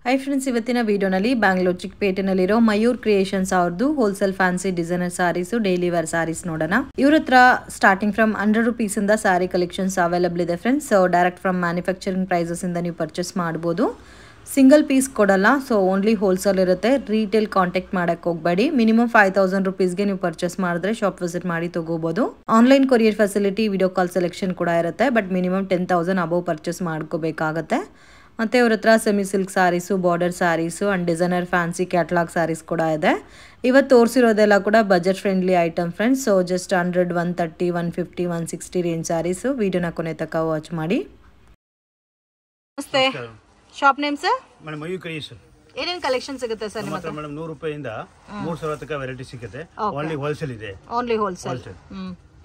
High friends इवत्तिन वीडियोनल्लि बैंगलोर चिक्पेटेनल्लिरो मयूर क्रिएशन्स आवरदु wholesale fancy designer saris daily wear saris नोडोण इवर हत्र स्टार्टिंग फ्रॉम 100 रुपीस इंद सारी कलेक्शन्स अवेलेबल ಇದೆ friends so direct from manufacturing prices इंद ನೀವು ಪರ್ಚೇಸ್ ಮಾಡಬಹುದು सिंगल पीस ಕೊಡಲ್ಲ सो ओनली होलसेल ಇರುತ್ತೆ ರಿಟೇಲ್ ಕಾಂಟ್ಯಾಕ್ಟ್ ಮಾಡಕ್ಕೆ ಹೋಗಬೇಡಿ ಮಿನಿಮಮ್ 5000 ರೂಪೀಸ್ ಗೆ ನೀವು ಪರ್ಚೇಸ್ ಮಾಡಿದ್ರೆ ಶಾಪ್ ವಿಸಿಟ್ ಮಾಡಿ ತಗೋಬಹುದು online courier facility video call selection ಕೂಡ ಇರುತ್ತೆ ಬಟ್ ಮಿನಿಮಮ್ 10000 ಅಬೌವ್ ಪರ್ಚೇಸ್ ಮಾಡ್ಕೋಬೇಕಾಗುತ್ತೆ ಮತ್ತೆ ಅವರ ಹತ್ರ semi silk sarees border sarees and designer fancy catalogue sarees ಕೂಡ ಇದೆ ಇವತ್ತು ತೋರಿಸಿರೋದೆಲ್ಲ ಕೂಡ budget friendly item friends so just 100 130 150 160 range sarees ವಿಡಿಯೋನ ಕೊನೆ ತನಕ ವಾಚ್ ಮಾಡಿ ನಮಸ್ತೆ shop name sir madam Mayur creation ಏನೇನ್ ಕಲೆಕ್ಷನ್ ಸಿಗುತ್ತೆ ಸರ್ ನಿಮ್ಮ ಹತ್ರ ಮೇಡಂ 100 ರೂಪಾಯಿಂದ 3000 ತನಕ ವೆರೈಟಿ ಸಿಗುತ್ತೆ ಓನ್ಲಿ ಹೋಲ್ಸೇಲ್ ಇದೆ ಓನ್ಲಿ ಹೋಲ್ಸೇಲ್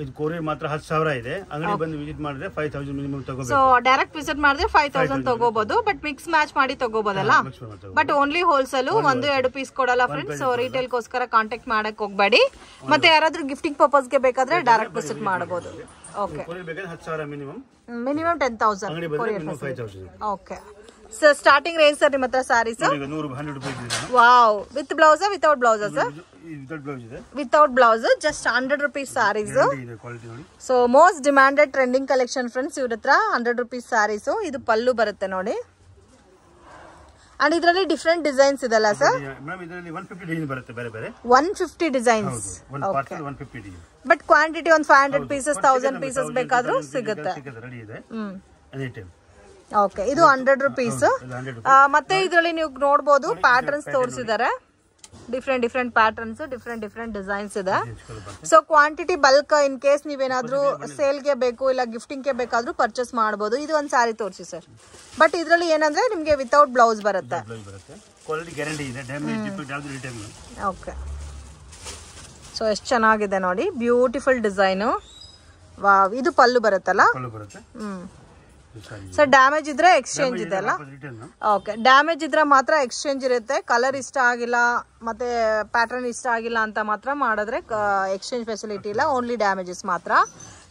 ಇದು ಕೊರಿಯರ್ ಮಾತ್ರ 10000 ಇದೆ ಅಂಗಡಿ ಬಂದು ವಿಸಿಟ್ ಮಾಡಿದ್ರೆ 5000 ಮಿನಿಮಮ್ ತಗೋಬೇಕು ಸೋ ಡೈರೆಕ್ಟ್ ವಿಸಿಟ್ ಮಾಡಿದ್ರೆ 5000 ತಗೋಬಹುದು ಬಟ್ ಮಿಕ್ಸ್ ಮ್ಯಾಚ್ ಮಾಡಿ ತಗೋಬಹುದಲ್ಲ ಬಟ್ ಓನ್ಲಿ ಹೋಲ್ಸೇಲ್ ಒಂದು ಎರಡು ಪೀಸ್ ಕೊಡಲ್ಲ ಫ್ರೆಂಡ್ಸ್ ಸೋ ರಿಟೇಲ್ ಗೋಸ್ಕರ ಕಾಂಟ್ಯಾಕ್ಟ್ ಮಾಡಕ್ಕೆ ಹೋಗಬೇಡಿ ಮತ್ತೆ ಯಾರಾದ್ರೂ ಗಿಫ್ಟಿಂಗ್ ಪರ್ಪಸ್ ಗೆ ಬೇಕಾದ್ರೆ ಡೈರೆಕ್ಟ್ ವಿಸಿಟ್ ಮಾಡಬಹುದು ಓಕೆ ಕೊರಿಯರ್ ಬೇಕಾದ್ರೆ 10000 ಮಿನಿಮಮ್ 10000 ಅಂಗಡಿ ಬಂದ್ರೆ minimum 5000 okay sir starting range sir ನಿಮ್ಮ ಹತ್ರ ಸಾರೀಸ್ 100 ರೂಪಾಯಿ ಇದೆ wow with blouse without blouse sir without blouse ಇದೆ without blouse just 100 rupees saris ಇದೆ ಕ್ವಾಲಿಟಿ ನೋಡಿ so most demanded trending collection friends ಇವ್ರ ಹತ್ರ 100 ರೂಪೀಸ್ ಸಾರೀಸ್ ಇದು ಪಲ್ಲು ಬರುತ್ತೆ ನೋಡಿ ಅಂಡ್ ಇದರಲ್ಲಿ ಡಿಫರೆಂಟ್ ಡಿಸೈನ್ಸ್ ಇದೆಲ್ಲ ಸರ್ ಮೇಡಂ ಇದರಲ್ಲಿ 150 ಡಿಸೈನ್ ಬರುತ್ತೆ ಬೇರೆ ಬೇರೆ 150 ಡಿಸೈನ್ಸ್ ಒಂದು ಪಾರ್ಸಲ್ 150 ಡಿಸೈನ್ ಬಟ್ ಕ್ವಾಂಟಿಟಿ ಒಂದು 500 ಪೀಸಸ್ 1000 ಪೀಸಸ್ ಬೇಕಾದ್ರೂ ಸಿಗುತ್ತೆ ರೆಡಿ ಇದೆ ಎನಿ ಓಕೆ ಇದು 100 ರೂಪೀಸ್ ಮತ್ತೆ ಇದರಲ್ಲಿ ನೀವು ನೋಡಬಹುದು ಪ್ಯಾಟರ್ನ್ಸ್ ತೋರಿಸಿದ್ದಾರೆ ಡಿಫರೆಂಟ್ ಪ್ಯಾಟರ್ನ್ಸ್ ಡಿಫರೆಂಟ್ ಡಿಸೈನ್ಸ್ ಇದೆ so quantity bulk in case ನೀವೇನಾದ್ರೂ ಸೇಲ್ ಗೆ ಬೇಕು ಇಲ್ಲ ಗಿಫ್ಟಿಂಗ್ ಗೆ ಬೇಕಾದ್ರೂ ಪರ್ಚೇಸ್ ಮಾಡಬಹುದು ಇದು ಒಂದು ಸಾರಿ ತೋರಿಸಿ ಸರ್ ಬಟ್ ಇದರಲ್ಲಿ ಏನಂದ್ರೆ ನಿಮಗೆ ವಿತೌಟ್ ಬ್ಲೌಸ್ ಬರುತ್ತೆ ಕ್ವಾಲಿಟಿ ಗ್ಯಾರಂಟಿ ಇದೆ ಡ್ಯಾಮೇಜ್ ಡಿಫೆಕ್ಟ್ ಯಾವುದು ರಿಟರ್ನ್ ಓಕೆ ಸೊ ಎಷ್ಟು ಚೆನ್ನಾಗಿದೆ ನೋಡಿ ಬ್ಯೂಟಿಫುಲ್ ಡಿಸೈನ್ ವಾವ್ ಇದು ಪಲ್ಲು ಬರುತ್ತಲ್ಲ ಪಲ್ಲು ಬರುತ್ತೆ ಸರ್ ಡ್ಯಾಮೇಜ್ ಇದ್ರೆ ಎಕ್ಸ್ಚೇಂಜ್ ಇದೆ ಅಲ್ಲ ಓಕೆ ಡ್ಯಾಮೇಜ್ ಇದ್ರೆ ಮಾತ್ರ ಎಕ್ಸ್ಚೇಂಜ್ ಇರುತ್ತೆ ಕಲರ್ ಇಷ್ಟ ಆಗಿಲ್ಲ ಮತ್ತೆ ಪ್ಯಾಟರ್ನ್ ಇಷ್ಟ ಆಗಿಲ್ಲ ಅಂತ ಮಾತ್ರ ಮಾಡಿದ್ರೆ ಎಕ್ಸ್ಚೇಂಜ್ ಫೆಸಿಲಿಟಿ ಇಲ್ಲ ಓನ್ಲಿ ಡ್ಯಾಮೇಜಸ್ ಮಾತ್ರ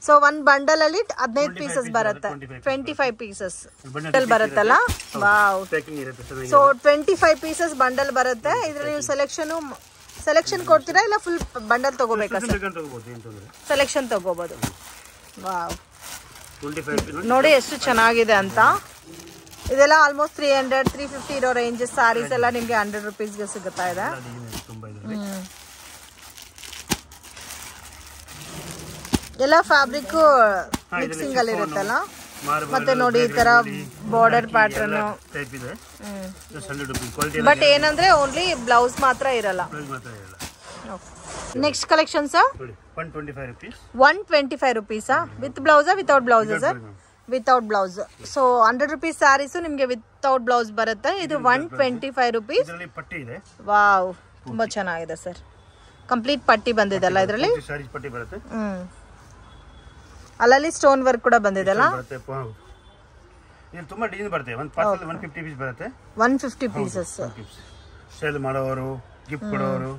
ಸೊ ಒಂದ್ ಬಂಡಲ್ ಅಲ್ಲಿ 15 ಪೀಸಸ್ ಬರುತ್ತೆ 25 ಪೀಸಸ್ ಬಂಡಲ್ ಬರುತ್ತಲ್ಲ ವಾವ್ ಸೊ 25 ಪೀಸಸ್ ಬಂಡಲ್ ಬರುತ್ತೆ ಇದ್ರಲ್ಲಿ ನೀವು ಸೆಲೆಕ್ಷನ್ ಕೊಡ್ತೀರಾ ಇಲ್ಲ ಫುಲ್ ಬಂಡಲ್ ತಗೋಬೇಕಾ ಸರ್ ಸೆಲೆಕ್ಷನ್ ತಗೋಬಹುದು ವಾವ್ ನೋಡಿ ಎಷ್ಟು ಚೆನ್ನಾಗಿದೆ ಅಂತ ಇದೆಲ್ಲ ಆಲ್ಮೋಸ್ಟ್ 300 350 ಇರೋ ರೇಂಜಸ್ ಸಾರೀಸ್ ಎಲ್ಲ ನಿಮ್ಗೆ 100 ರೂಪೀಸ್ ಗೆ ಸಿಗುತ್ತಾ ಇದೆ ಎಲ್ಲ ಫ್ಯಾಬ್ರಿಕ್ ಮಿಕ್ಸಿಂಗ್ ಅಲ್ಲಿ ಇರುತ್ತಲ್ಲ ಮತ್ತೆ ನೋಡಿ ಈ ತರ ಬಾರ್ಡರ್ ಪ್ಯಾಟರ್ನ್ ಬಟ್ ಏನಂದ್ರೆ ಓನ್ಲಿ ಬ್ಲೌಸ್ ಮಾತ್ರ ಇರಲ್ಲ next collection sir 125 rupees with blouse without blouse sir without blouse so 100 rupees sarees ನಿಮ್ಗೆ ವಿತೌಟ್ ಬ್ಲೌಸ್ ಬರುತ್ತೆ ಇದು 125 ರೂಪೀಸ್ ವಾವ್ ತುಂಬಾ ಚೆನ್ನಾಗಿದೆ ಸರ್ ಕಂಪ್ಲೀಟ್ ಪಟ್ಟಿ ಬಂದಿದೆಲ್ಲ ಇದರಲ್ಲಿ ಅಲ್ಲಲ್ಲಿ ಸ್ಟೋನ್ ವರ್ಕ್ ಕೂಡ ಬಂದಿದೆಲ್ಲ ತುಂಬಾ ಡಿಸೈನ್ ಬರುತ್ತೆ ಒಂದು ಪಾರ್ಸಲ್ 150 ಪೀಸ್ ಬರುತ್ತೆ 150 ಪೀಸಸ್ ಸೇಲ್ ಮಾಡೋರು ಗಿಫ್ಟ್ ಕೊಡೋರು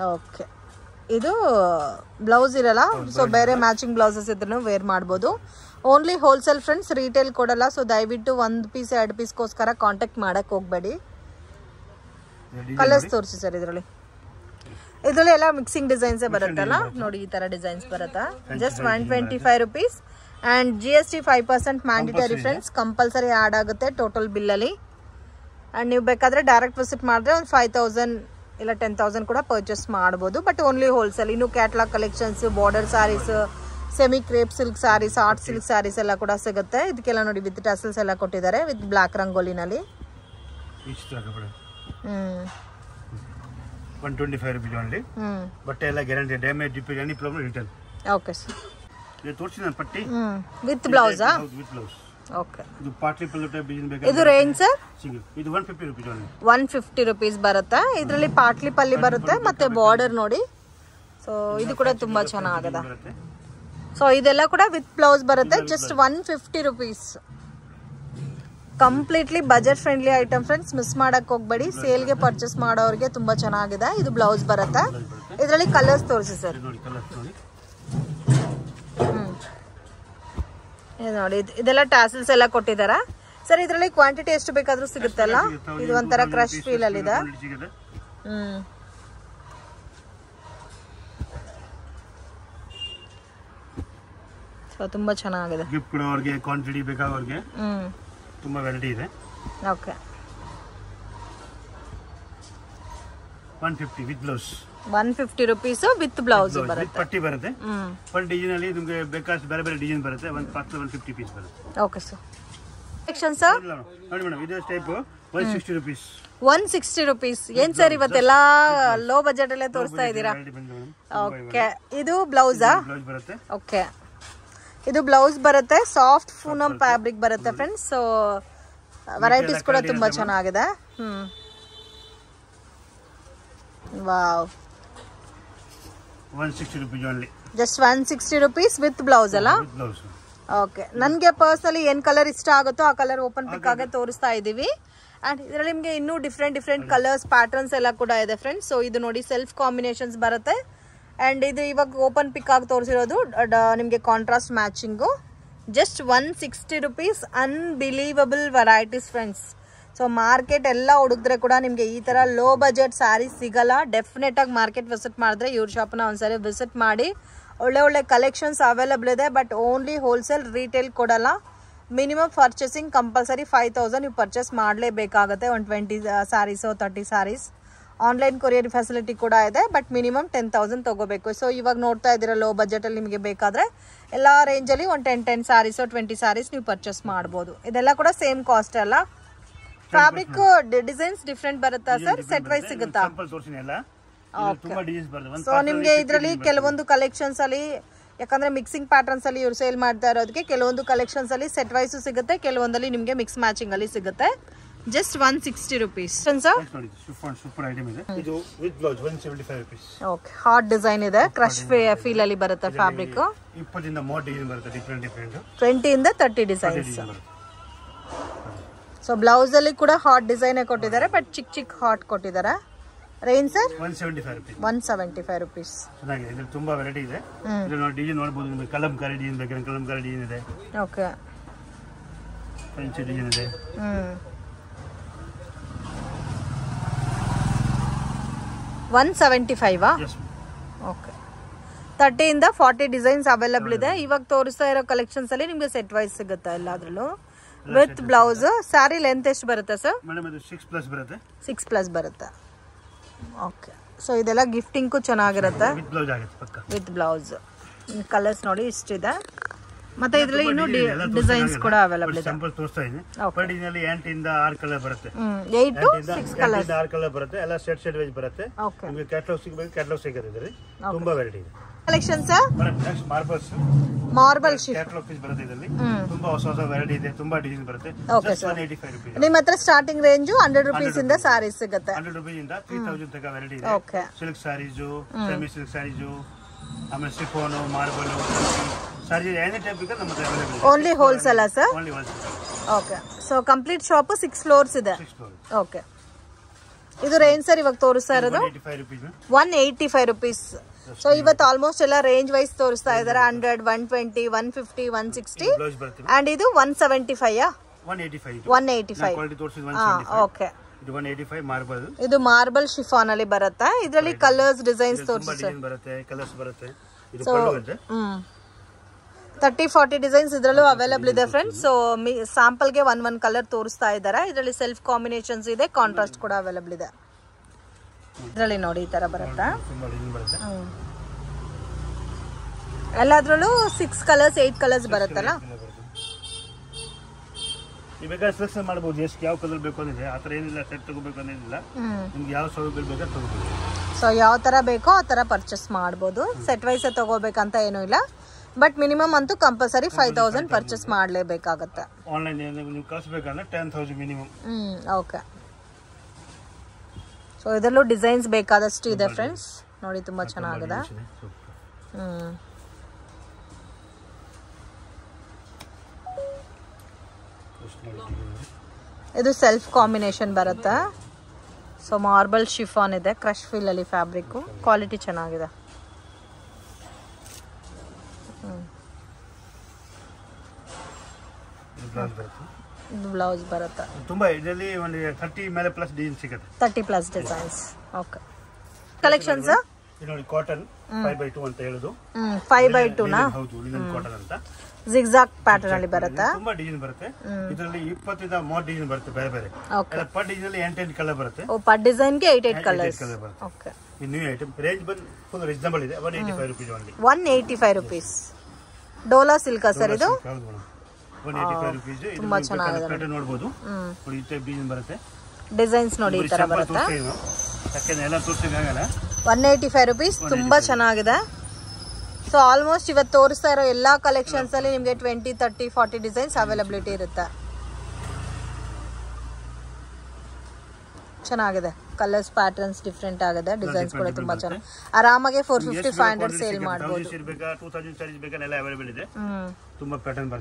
ಓಕೆ ಇದು ಬ್ಲೌಸ್ ಇರಲ್ಲ ಸೊ ಬೇರೆ ಮ್ಯಾಚಿಂಗ್ ಬ್ಲೌಸಸ್ ಇದ್ರೂ ವೇರ್ ಮಾಡ್ಬೋದು ಓನ್ಲಿ ಹೋಲ್ಸೇಲ್ ಫ್ರೆಂಡ್ಸ್ ರಿಟೇಲ್ ಕೊಡಲ್ಲ ಸೊ ದಯವಿಟ್ಟು 1 ಪೀಸ್ 2 ಪೀಸ್ಗೋಸ್ಕರ ಕಾಂಟ್ಯಾಕ್ಟ್ ಮಾಡಕ್ಕೆ ಹೋಗಬೇಡಿ ಕಲರ್ಸ್ ತೋರಿಸಿ ಸರ್ ಇದರಲ್ಲಿ ಎಲ್ಲ ಮಿಕ್ಸಿಂಗ್ ಡಿಸೈನ್ಸ್ ಬರುತ್ತಲ್ಲ ನೋಡಿ ಈ ತರ ಡಿಸೈನ್ಸ್ ಬರುತ್ತಾ just 125 rupees and GST 5% mandatory friends compulsory add ಆಗುತ್ತೆ ಟೋಟಲ್ ಬಿಲ್ ಅಲ್ಲಿ ಅಂಡ್ ನೀವು ಬೇಕಾದ್ರೆ ಡೈರೆಕ್ಟ್ ವಿಸಿಟ್ ಮಾಡಿದ್ರೆ ಒಂದು 5000 ಇಲ್ಲ 10000 ಕೂಡ ಪರ್ಚೇಸ್ ಮಾಡಬಹುದು ಬಟ್ ಓನ್ಲಿ ಹೋಲ್ಸೇಲ್ ಇನ್ನು catalogue collections border saris semi crepe silk saris art silk saris ಎಲ್ಲ ಕೂಡ ಸಿಗುತ್ತೆ ಇದಕ್ಕೆಲ್ಲ ನೋಡಿ ವಿತ್ ಟಸಲ್ಸ್ ಎಲ್ಲ ಕೊಟ್ಟಿದ್ದಾರೆ ವಿತ್ ಬ್ಲಾಕ್ ರಂಗೋಲಿನಲ್ಲಿ 125 ರೂಪೀಸ್ ಓನ್ಲಿ ಬಟ್ ಎಲ್ಲ guarantee damage defect any problem return okay sir ಇದು ತೋರಿಸಿದ ಪಟ್ಟಿ with blouse with blouse okay ಇದು ಪಾರ್ಟಿ ಪಲ್ಲು ಟೈಪ್ ಡಿಸೈನ್ ಬೇಕಾದ್ರೆ ಇದು ರೇಂಜ್ ಸರ್ ಇದು 150 ರೂಪೀಸ್ ಓನ್ಲಿ 150 ರೂಪೀಸ್ ಬರುತ್ತೆ ಇದರಲ್ಲಿ ಪಾಟ್ಲಿ ಪಲ್ಲಿ ಬರುತ್ತೆ ಮತ್ತೆ ಬಾರ್ಡರ್ ನೋಡಿ ಸೊ ಇದು ಕೂಡ ತುಂಬಾ ಚೆನ್ನಾಗಿದೆ ಸೊ ಇದೆಲ್ಲ ಕೂಡ ವಿತ್ ಬ್ಲೌಸ್ ಬರುತ್ತೆ just 150 rupees completely budget friendly item friends miss ಮಾಡಕ್ಕೆ ಹೋಗಬೇಡಿ ಸೇಲ್ಗೆ ಪರ್ಚೇಸ್ ಮಾಡೋರಿಗೆ ತುಂಬಾ ಚೆನ್ನಾಗಿದೆ ಇದು ಬ್ಲೌಸ್ ಬರುತ್ತೆ ಇದರಲ್ಲಿ ಕಲರ್ಸ್ ತೋರಿಸಿ ಸರ್ ನೋಡಿ ಇದೆಲ್ಲ ಟಾಸಲ್ಸ್ ಎಲ್ಲ ಕೊಟ್ಟಿದ್ದಾರೆ ಸರ್ ಇದರಲ್ಲಿ ಕ್ವಾಂಟಿಟಿ ಎಷ್ಟು ಬೇಕಾದ್ರೂ ಸಿಗುತ್ತಲ್ಲ? ಇದು ಒಂಥರ ಕ್ರಶ್ ಫೀಲ್ ಅಲ್ಲಿ ಇದೆ. ಸೊ ತುಂಬಾ ಚೆನ್ನಾಗಿದೆ. ಗಿಫ್ಟ್ ಕೊಡೋರಿಗೆ, ಕ್ವಾಂಟಿಟಿ ಬೇಕಾಗೋರಿಗೆ ತುಂಬಾ ವೆರೈಟಿ ಇದೆ. Okay 150 with blouse. 150 rupees with blouse ಬರುತ್ತೆ. ಪಟ್ಟಿ ಬರುತ್ತೆ. ಪರ್ ಡಿಸೈನ್ ಅಲ್ಲಿ ನಿಮಗೆ ಬೇಕಾದ ಬೇರೆ ಬೇರೆ ಡಿಸೈನ್ ಬರುತ್ತೆ. 150 ಪೀಸ್ ಬರುತ್ತೆ. Okay sir. ಸೆಕ್ಷನ್ ಸರ್ ನೋಡಿ ಮೇಡಮ್, ಇದು ಟೈಪ್ 160 rupees. 160 rupees. ಏನ್ ಸರ್ ಇವತ್ತೆಲ್ಲ ಲೋ ಬಜೆಟ್ ಅಲ್ಲೇ ತೋರಿಸ್ತಾ ಇದ್ದೀರಾ? ಓಕೆ ಇದು ಬ್ಲೌಸಾ? ಬ್ಲೌಸ್ ಬರುತ್ತೆ. ಓಕೆ ಇದು ಬ್ಲೌಸ್ ಬರುತ್ತೆ. ಸಾಫ್ಟ್ ಫೂನಮ್ ಫ್ಯಾಬ್ರಿಕ್ ಬರುತ್ತೆ ಫ್ರೆಂಡ್ಸ್. ಸೊ ವೆರೈಟೀಸ್ ಕೂಡ ತುಂಬಾ ಚೆನ್ನಾಗಿದೆ. Wow 160 rupees only. Just 160 rupees with blouse ಅಲ್ಲ? ಬ್ಲೌಸ್. ಓಕೆ ನನಗೆ ಪರ್ಸನಲಿ ಏನ್ ಕಲರ್ ಇಷ್ಟ ಆಗುತ್ತೋ ಆ ಕಲರ್ ಓಪನ್ ಪಿಕ್ ಆಗಿ ತೋರಿಸ್ತಾ ಇದೀವಿ. ಅಂಡ್ ಇದರಲ್ಲಿ ನಿಮಗೆ ಇನ್ನೂ ಡಿಫ್ರೆಂಟ್ ಕಲರ್ಸ್ ಪ್ಯಾಟರ್ನ್ಸ್ ಎಲ್ಲ ಕೂಡ ಇದೆ ಫ್ರೆಂಡ್ಸ್. ಸೊ ಇದು ನೋಡಿ ಸೆಲ್ಫ್ ಕಾಂಬಿನೇಷನ್ಸ್ ಬರುತ್ತೆ. ಅಂಡ್ ಇದು ಇವಾಗ ಓಪನ್ ಪಿಕ್ ಆಗಿ ತೋರಿಸಿರೋದು ನಿಮಗೆ contrast matching. Just 160 rupees. Unbelievable varieties friends. So market ಎಲ್ಲ ಹುಡುಗಿದ್ರೆ ಕೂಡ ನಿಮಗೆ ಈ ತರ ಲೋ ಬಜೆಟ್ ಸ್ಯಾರೀಸ್ ಸಿಗಲ್ಲ. ಡೆಫಿನೆಟ್ ಆಗಿ ಮಾರ್ಕೆಟ್ ವಿಸಿಟ್ ಮಾಡಿದ್ರೆ ಇವ್ರ ಶಾಪ್ನ ಒಂದ್ಸರಿ ವಿಸಿಟ್ ಮಾಡಿ. ಒಳ್ಳೆ ಕಲೆಕ್ಷನ್ಸ್ ಅವೈಲಬಲ್ ಇದೆ. ಬಟ್ ಓನ್ಲಿ ಹೋಲ್ಸೇಲ್, ರೀಟೇಲ್ ಕೊಡಲ್ಲ. ಮಿನಿಮಮ್ ಪರ್ಚೇಸಿಂಗ್ ಕಂಪಲ್ಸರಿ 5000 ನೀವು ಪರ್ಚೇಸ್ ಮಾಡಲೇಬೇಕಾಗುತ್ತೆ. ಒಂದು 20 sarees 30 sarees. Online courier facility ಕೂಡ ಇದೆ. ಬಟ್ ಮಿನಿಮಮ್ 10,000 ತಗೋಬೇಕು. ಸೊ ಇವಾಗ ನೋಡ್ತಾ ಇದ್ದೀರಾ ಲೋ ಬಜೆಟಲ್ಲಿ ನಿಮಗೆ ಬೇಕಾದರೆ ಎಲ್ಲ ರೇಂಜಲ್ಲಿ ಒಂದು 10 ಸ್ಯಾರೀಸ್ 20 ಸ್ಯಾರೀಸ್ ನೀವು ಪರ್ಚೇಸ್ ಮಾಡ್ಬೋದು. ಇದೆಲ್ಲ ಕೂಡ ಸೇಮ್ ಕಾಸ್ಟ್ ಅಲ್ಲ. ಫ್ಯಾಬ್ರಿಕ್ ಡಿಸೈನ್ಸ್ ಡಿಫ್ರೆಂಟ್ ಬರುತ್ತಾ ಸರ್? ಸೆಟ್ ವೈಸ್ ಸಿಗುತ್ತಾ? ಸೊ ನಿಮ್ಗೆ ಇದರಲ್ಲಿ ಕೆಲವೊಂದು ಕಲೆಕ್ಷನ್ಸ್ ಅಲ್ಲಿ, ಯಾಕಂದ್ರೆ ಮಿಕ್ಸಿಂಗ್ ಪ್ಯಾಟರ್ನ್ಸ್ ಅಲ್ಲಿ ಇವ್ರು ಸೇಲ್ ಮಾಡ್ತಾ ಇರೋದಕ್ಕೆ ಕೆಲವೊಂದು ಕಲೆಕ್ಷನ್ಸ್ ಅಲ್ಲಿ ಸೆಟ್ ವೈಸ್ ಸಿಗುತ್ತೆ, ಕೆಲವೊಂದಲ್ಲಿ ನಿಮ್ಗೆ ಮಿಕ್ಸ್ ಮ್ಯಾಚಿಂಗ್ ಅಲ್ಲಿ ಸಿಗುತ್ತೆ. Just 160 rupees. ಸೂಪರ್ ಐಟಮ್ ಇದೆ. ಇದು with blouse 175 rupees. Okay hot design ಇದೆ. ಕ್ರಶ್ ಫೀಲ್ ಅಲ್ಲಿ ಬರುತ್ತೆ ಫ್ಯಾಬ್ರಿಕ್. 20 ಇಂದ 30 ಡಿಸೈನ್ ಬರುತ್ತೆ. ಡಿಫರೆಂಟ್ 20 ಇಂದ 30 ಡಿಸೈನ್ಸ್. ಸೊ ಬ್ಲೌಸ್ ಅಲ್ಲಿ ಕೂಡ ಹಾಟ್ ಡಿಸೈನ್ ಕೊಟ್ಟಿದ್ದಾರೆ. ಬಟ್ ಚಿಕ್ಕ ಹಾಟ್ ಕೊಟ್ಟಿದ್ದಾರೆ. Range sir 175 rupees. 175 rupees. ಚೆನ್ನಾಗಿದೆ. ಇದು ತುಂಬಾ ವೆರೈಟಿ ಇದೆ. ಇದು ನೋಡಿ ಡಿಸೈನ್ ನೋಡಬಹುದು. ನಿಮಗೆ ಕಲಂಕಾರಿ ಡಿಸೈನ್ ಬೇಕಾದ್ರೆ ಕಲಂಕಾರಿ ಡಿಸೈನ್ ಇದೆ. ಓಕೆ ಫ್ರೆಂಚ್ ಡಿಸೈನ್ ಇದೆ. 175 ಓಕೆ 30 ಇಂದ 40 ಡಿಸೈನ್ಸ್ ಅವೈಲಬಲ್ ಇದೆ. ಇವಾಗ ತೋರಿಸ್ತಾ ಇರೋ ಕಲೆಕ್ಷನ್ಸ್ ಅಲ್ಲಿ ನಿಮ್ಗೆ ಸೆಟ್ ವೈಸ್ ಸಿಗುತ್ತೆ ಎಲ್ಲಾದ್ರಲ್ಲೂ ವಿತ್ ಬ್ಲೌಸ್. ಸ್ಯಾರಿ ಲೆಂತ್ ಎಷ್ಟು ಬರುತ್ತೆ ಸರ್? ಮೇಡಮ್ ಇದು 6+ ಬರುತ್ತೆ. 6+ ಬರುತ್ತೆ. ಓಕೆ ಸೊ ಇದೆಲ್ಲ ಗಿಫ್ಟಿಂಗ್ಗೂ ಚೆನ್ನಾಗಿರುತ್ತೆ. ವಿತ್ ಬ್ಲೌಸ್ ಆಗುತ್ತೆ ಪಕ್ಕ. With blouse. ಕಲರ್ಸ್ ನೋಡಿ ಇಷ್ಟಿದೆ. ಮತ್ತೆ ಇದರಲ್ಲಿ ಇನ್ನೂ ಡಿಸೈನ್ಸ್ ಕೂಡ ಅವೈಲಬಲ್ ಇದೆ. ಸ್ಯಾಂಪಲ್ ತೋರಿಸ್ತಾ ಇದ್ದೀನಿ. ಪರ್ ಡಿಸೈನ್ ಅಲ್ಲಿ 8 ಇಂದ 6 ಕಲರ್ ಬರುತ್ತೆ. 8 to 6 ಕಲರ್ಸ್. 6 ಕಲರ್ ಬರುತ್ತೆ. ಎಲ್ಲ ಸೆಟ್ ವೈಸ್ ಬರುತ್ತೆ. ನಿಮಗೆ ಕ್ಯಾಟಲಾಗ್ ಸಿಗಬೇಕು, ಕ್ಯಾಟಲಾಗ್ ಸಿಗುತ್ತೆ ಇದರಲ್ಲಿ. ತುಂಬಾ ವೆರೈಟಿ ಇದೆ. Collection sir next marble shift catalogue piece ಬರುತ್ತೆ ಇದರಲ್ಲಿ. ತುಂಬಾ ಹೊಸ ವೆರೈಟಿ ಇದೆ. ತುಂಬಾ ಡಿಸೈನ್ ಬರುತ್ತೆ. Just 185 rupees. ನಿಮ್ಮ ಹತ್ರ ಸ್ಟಾರ್ಟಿಂಗ್ ರೇಂಜ್ 100 rupees ಇಂದ ಸ್ಯಾರೀಸ್ ಸಿಗುತ್ತೆ. 100 rupees ಇಂದ 3000 ತನಕ ವೆರೈಟಿ ಇದೆ. Okay silk saris, semi silk saris, ಆಮೇಲೆ chiffon, marble saris any type ಬೇಕಾದ್ರೆ ನಮ್ಮ ಹತ್ರ ಅವೈಲೇಬಲ್ ಇದೆ. Only wholesale sir? Only wholesale. Okay so complete shop 6 floors ಇದೆ. ಓಕೆ ಇದು ರೇಂಜ್ ಸರ್ ಇವಾಗ ತೋರಿಸ್ತಾ ಇರೋದು 185 rupees. ಸೊ ಇವತ್ತು ಆಲ್ಮೋಸ್ಟ್ ಎಲ್ಲ ರೇಂಜ್ ವೈಸ್ ತೋರಿಸ್ತಾ ಇದ್ದಾರೆ. 100, 120, 150, 160 ಅಂಡ್ ಇದು 175 185. ಓಕೆ ಇದು 185 ಮಾರ್ಬಲ್. ಇದು ಮಾರ್ಬಲ್ ಶಿಫಾನ್ ಅಲ್ಲಿ ಬರುತ್ತೆ. ಇದರಲ್ಲಿ ಕಲರ್ಸ್ ಡಿಸೈನ್ಸ್ ತೋರಿಸ್ತಾರೆ. ಬರುತ್ತೆ, ಕಲರ್ಸ್ ಬರುತ್ತೆ. ಇದು ಸೊ 30-40 ಡಿಸೈನ್ಸ್ ಇದರಲ್ಲೂ ಅವೈಲಬಲ್ ಇದೆ ಫ್ರೆಂಡ್ಸ್. ಸೊ ಸ್ಯಾಂಪಲ್ಗೆ ಒಂದ್ ಕಲರ್ ತೋರಿಸ್ತಾ ಇದ್ದಾರೆ. ಇದರಲ್ಲಿ ಸೆಲ್ಫ್ ಕಾಂಬಿನೇಷನ್ಸ್ ಇದೆ, ಕಾಂಟ್ರಾಸ್ಟ್ ಕೂಡ ಅವೈಲಬಲ್ ಇದೆ. ಇದರಲ್ಲಿ ನೋಡಿ ಈ ತರ ಬರುತ್ತೆ. ಎಲ್ಲದ್ರಲ್ಲೂ 6 ಕಲರ್ಸ್ 8 ಕಲರ್ಸ್ ಬರುತ್ತಲ್ಲ. ನೀವು ಬೇಕಾದ್ರೆ ಸೆಲೆಕ್ಷನ್ ಮಾಡಬಹುದು. ಎಷ್ಟು ಯಾವ ಕಲರ್ ಬೇಕು ಅಂದ್ರೆ ಆ ತರ ಏನಿಲ್ಲ. ಸೆಟ್ ತಗೋಬೇಕು ಅನ್ನೋದಿಲ್ಲ. ನಿಮ್ಗೆ ಯಾವ ಸೌಲಭ್ಯ ಬೇಕಾದ್ರೆ ತಗೋಬಹುದು. ಸೊ ಯಾವ ತರ ಬೇಕೋ ಆ ತರ ಪರ್ಚೇಸ್ ಮಾಡಬಹುದು. ಸೆಟ್ ವೈಸ್ ತಗೋಬೇಕಂತ ಏನೂ ಇಲ್ಲ. ಬಟ್ ಮಿನಿಮಮ್ ಅಂತೂ ಕಂಪಲ್ಸರಿ 5000 ಪರ್ಚೇಸ್ ಮಾಡಲೇಬೇಕಾಗುತ್ತೆ. ಆನ್ಲೈನ್ ನೀವು ಕಳಿಸಬೇಕಂದ್ರೆ 10000 ಮಿನಿಮಮ್. ಓಕೆ ಸೊ ಇದರಲ್ಲೂ ಡಿಸೈನ್ಸ್ ಬೇಕಾದಷ್ಟು ಇದೆ ಫ್ರೆಂಡ್ಸ್. ನೋಡಿ ತುಂಬಾ ಚೆನ್ನಾಗಿದೆ. ಇದು ಸೆಲ್ಫ್ ಕಾಂಬಿನೇಷನ್ ಬರುತ್ತೆ. ಸೊ ಮಾರ್ಬಲ್ ಶಿಫಾನ್ ಇದೆ. ಕ್ರಶ್ ಫೀಲ್ ಅಲ್ಲಿ ಫ್ಯಾಬ್ರಿಕ್. ಕ್ವಾಲಿಟಿ ಚೆನ್ನಾಗಿದೆ. ಇದು ಬ್ಲೌಸ್ ಬರುತ್ತೆ. ತುಂಬಾ ಇದರಲ್ಲಿ ಒಂದು 30 ಮೇಲೆ ಪ್ಲಸ್ ಡಿಸೈನ್ ಸಿಗುತ್ತೆ. 30 ಪ್ಲಸ್ ಡಿಸೈನ್ಸ್. ಓಕೆ. ಕಲೆಕ್ಷನ್ಸ್ ಇದು ನೋಡಿ ಕಾಟನ್ 5x2 ಅಂತ ಹೇಳೋದು. 5x2 ನಾ? ಹೌದು, ಲಿನನ್ ಕಾಟನ್ ಅಂತ. ಜಿಗ್ಜಾಗ್ ಪ್ಯಾಟರ್ನ್ ಅಲ್ಲಿ ಬರುತ್ತೆ. ತುಂಬಾ ಡಿಸೈನ್ ಬರುತ್ತೆ. ಇದರಲ್ಲಿ 20 ಇಂದ 30 ಡಿಸೈನ್ ಬರುತ್ತೆ ಬೇರೆ ಬೇರೆ. ಪರ್ ಡಿಸೈನ್ ಅಲ್ಲಿ 8 ಕಲರ್ ಬರುತ್ತೆ. ಓ, ಪರ್ ಡಿಸೈನ್ ಗೆ 8 ಕಲರ್ಸ್. ಓಕೆ. ಈ ನ್ಯೂ ಐಟಮ್ ರೇಂಜ್ ಬಂದು ಫುಲ್ ರೀಸನಬಲ್ ಇದೆ. 185 rupees only. 185 rupees. Dhola silk sir ಇದು? ಹೌದು ಮೇಡಂ. 185 ರೂಪೀಸ್. ತುಂಬಾ ಚೆನ್ನಾಗಿದೆ. ಪ್ಯಾಟರ್ನ್ ನೋಡಬಹುದು. ನೋಡಿ ಈ ಟೈಪ್ ಡಿಸೈನ್ ಬರುತ್ತೆ. ಡಿಸೈನ್ಸ್ ನೋಡಿ ಈ ತರ ಬರುತ್ತೆ. ಯಾಕಂದ್ರೆ ಎಲ್ಲ ತೋರಿಸಿದ್ರೆ ಆಗಲ್ಲ. 185 ರೂಪೀಸ್. ತುಂಬಾ ಚೆನ್ನಾಗಿದೆ. ಸೊ ಆಲ್ಮೋಸ್ಟ್ ಇವತ್ತು ತೋರಿಸ್ತಾ ಇರೋ ಎಲ್ಲಾ ಕಲೆಕ್ಷನ್ಸ್ ಅಲ್ಲಿ ನಿಮಗೆ 20, 30, 40 ಡಿಸೈನ್ಸ್ ಅವೈಲಬಿಲಿಟಿ ಇರುತ್ತೆ. ಚೆನ್ನಾಗಿದೆ. ಕಲರ್ಸ್ ಪ್ಯಾಟರ್ನ್ಸ್ ಡಿಫ್ರೆಂಟ್ ಆಗಿದೆ. ಡಿಸೈನ್ಸ್ ಕೂಡ ತುಂಬಾ ಚೆನ್ನಾಗಿ ಆರಾಮಾಗಿ 450, 500 ಸೇಲ್ ಮಾಡಬಹುದು.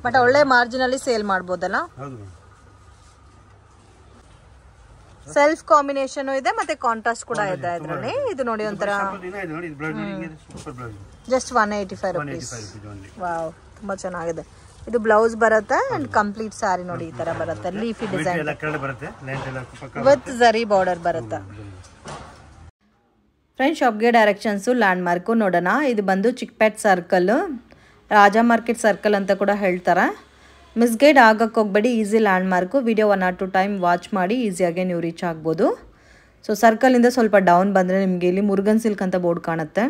ಬಟ್ ಒಳ್ಳೆ ಮಾರ್ಜಿನ್ ಅಲ್ಲಿ ಸೇಲ್ ಮಾಡಬಹುದಲ್ಲ? ಸೆಲ್ಫ್ ಕಾಂಬಿನೇಷನ್ ಇದೆ ಮತ್ತೆ ಕಾಂಟ್ರಾಸ್ಟ್ ಕೂಡ ಇದೆ ಇದರಲ್ಲಿ. ಇದು ನೋಡಿ ಒಂಥರ ಜಸ್ಟ್ 185 ರೂಪೀಸ್. ವಾವ್, ತುಂಬಾ ಚೆನ್ನಾಗಿದೆ. ಇದು ಬ್ಲೌಸ್ ಬರುತ್ತೆ ಅಂಡ್ ಕಂಪ್ಲೀಟ್ ಸಾರಿ ನೋಡಿ ಈ ತರ ಬರುತ್ತೆ. ಲೀಫಿ ಡಿಸೈನ್ ವಿತ್ ಜರಿ ಬಾರ್ಡರ್ ಬರುತ್ತೆ. ಫ್ರೆಂಡ್ಸ್, ಶಾಪ್ಗೆ ಡೈರೆಕ್ಷನ್ಸು ಲ್ಯಾಂಡ್ ಮಾರ್ಕು ನೋಡೋಣ. ಇದು ಬಂದು Chickpet circle, Raja market circle ಅಂತ ಕೂಡ ಹೇಳ್ತಾರೆ. ಮಿಸ್ಗೈಡ್ ಆಗಕ್ಕೆ ಹೋಗ್ಬೇಡಿ. Easy land mark. Video 1 or 2 time watch ಮಾಡಿ ಈಸಿಯಾಗೆ ನೀವು ರೀಚ್ ಆಗ್ಬೋದು. ಸೊ ಸರ್ಕಲಿಂದ ಸ್ವಲ್ಪ ಡೌನ್ ಬಂದರೆ ನಿಮಗೆ ಇಲ್ಲಿ ಮುರುಗನ್ ಸಿಲ್ಕ್ ಅಂತ ಬೋರ್ಡ್ ಕಾಣುತ್ತೆ.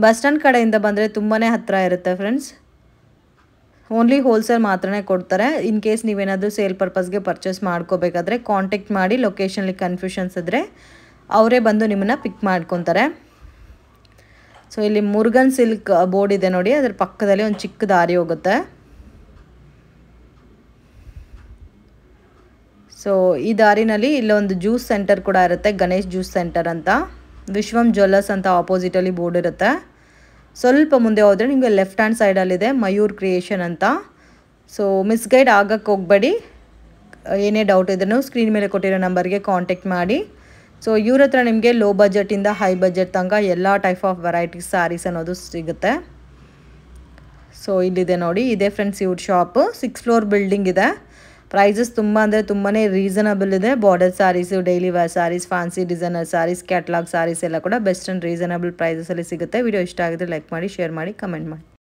ಬಸ್ ಸ್ಟ್ಯಾಂಡ್ ಕಡೆಯಿಂದ ಬಂದರೆ ತುಂಬಾ ಹತ್ತಿರ ಇರುತ್ತೆ ಫ್ರೆಂಡ್ಸ್. ಓನ್ಲಿ ಹೋಲ್ಸೇಲ್ ಮಾತ್ರನೇ ಕೊಡ್ತಾರೆ. ಇನ್ ಕೇಸ್ ನೀವೇನಾದರೂ ಸೇಲ್ ಪರ್ಪಸ್ಗೆ ಪರ್ಚೇಸ್ ಮಾಡ್ಕೋಬೇಕಾದ್ರೆ ಕಾಂಟ್ಯಾಕ್ಟ್ ಮಾಡಿ. ಲೊಕೇಶನ್ಲಿ ಕನ್ಫ್ಯೂಷನ್ಸ್ ಇದ್ದರೆ ಅವರೇ ಬಂದು ನಿಮ್ಮನ್ನು ಪಿಕ್ ಮಾಡ್ಕೊತಾರೆ. ಸೊ ಇಲ್ಲಿ ಮುರುಗನ್ ಸಿಲ್ಕ್ ಬೋರ್ಡ್ ಇದೆ ನೋಡಿ, ಅದರ ಪಕ್ಕದಲ್ಲಿ ಒಂದು ಚಿಕ್ಕ ದಾರಿ ಹೋಗುತ್ತೆ. ಸೊ ಈ ದಾರಿನಲ್ಲಿ ಇಲ್ಲೊಂದು ಜ್ಯೂಸ್ ಸೆಂಟರ್ ಕೂಡ ಇರುತ್ತೆ, ಗಣೇಶ್ ಜ್ಯೂಸ್ ಸೆಂಟರ್ ಅಂತ. ವಿಶ್ವಂ ಜ್ಯುವೆಲ್ಲರ್ಸ್ ಅಂತ ಆಪೋಸಿಟಲ್ಲಿ ಬೋರ್ಡ್ ಇರುತ್ತೆ. ಸ್ವಲ್ಪ ಮುಂದೆ ಹೋದರೆ ನಿಮಗೆ ಲೆಫ್ಟ್ ಹ್ಯಾಂಡ್ ಸೈಡಲ್ಲಿದೆ ಮಯೂರ್ ಕ್ರಿಯೇಷನ್ ಅಂತ. ಸೊ ಮಿಸ್ಗೈಡ್ ಆಗಕ್ಕೆ ಹೋಗಬೇಡಿ. ಏನೇ ಡೌಟ್ ಇದ್ರೂ ಸ್ಕ್ರೀನ್ ಮೇಲೆ ಕೊಟ್ಟಿರೋ ನಂಬರ್ಗೆ ಕಾಂಟ್ಯಾಕ್ಟ್ ಮಾಡಿ. ಸೊ ಇವ್ರ ಹತ್ರ ನಿಮಗೆ ಲೋ ಬಜೆಟಿಂದ ಹೈ ಬಜೆಟ್ ತನಕ ಎಲ್ಲ ಟೈಪ್ ಆಫ್ ವೆರೈಟೀಸ್ ಸ್ಯಾರೀಸ್ ಅನ್ನೋದು ಸಿಗುತ್ತೆ. ಸೊ ಇಲ್ಲಿದೆ ನೋಡಿ, ಇದೇ ಫ್ರೆಂಡ್ಸ್ ಇವ್ರ ಶಾಪು. 6 ಫ್ಲೋರ್ ಬಿಲ್ಡಿಂಗ್ ಇದೆ. ಪ್ರೈಸಸ್ ತುಂಬ ಅಂದರೆ ತುಂಬಾ ರೀಸನಬಲ್ ಇದೆ. Border sarees, daily wear sarees, fancy designer sarees, catalogue sarees ಎಲ್ಲ ಕೂಡ ಬೆಸ್ಟ್ ಆ್ಯಂಡ್ ರೀಸನಬಲ್ ಪ್ರೈಸಸಲ್ಲಿ ಸಿಗುತ್ತೆ. ವಿಡಿಯೋ ಇಷ್ಟ ಆಗಿದ್ರೆ ಲೈಕ್ ಮಾಡಿ, ಶೇರ್ ಮಾಡಿ, ಕಮೆಂಟ್ ಮಾಡಿ.